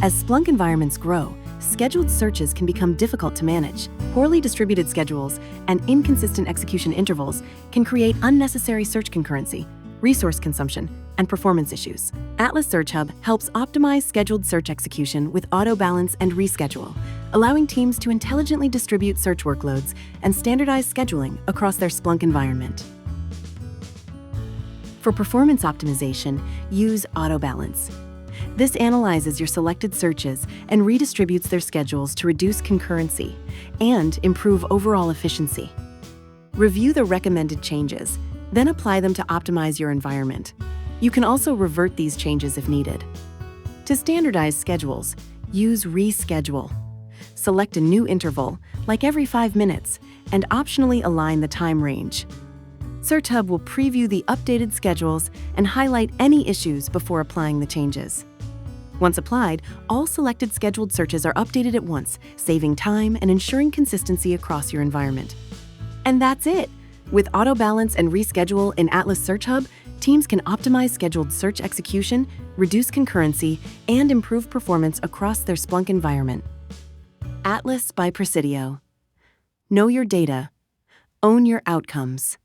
As Splunk environments grow, scheduled searches can become difficult to manage. Poorly distributed schedules and inconsistent execution intervals can create unnecessary search concurrency, resource consumption, and performance issues. Atlas Search Hub helps optimize scheduled search execution with Auto-Balance and Reschedule, allowing teams to intelligently distribute search workloads and standardize scheduling across their Splunk environment. For performance optimization, use Auto-Balance. This analyzes your selected searches and redistributes their schedules to reduce concurrency and improve overall efficiency. Review the recommended changes, then apply them to optimize your environment. You can also revert these changes if needed. To standardize schedules, use Reschedule. Select a new interval, like every 5 minutes, and optionally align the time range. Search Hub will preview the updated schedules and highlight any issues before applying the changes. Once applied, all selected scheduled searches are updated at once, saving time and ensuring consistency across your environment. And that's it! With Auto-Balance and Reschedule in Atlas Search Hub, teams can optimize scheduled search execution, reduce concurrency, and improve performance across their Splunk environment. Atlas by Presidio. Know your data. Own your outcomes.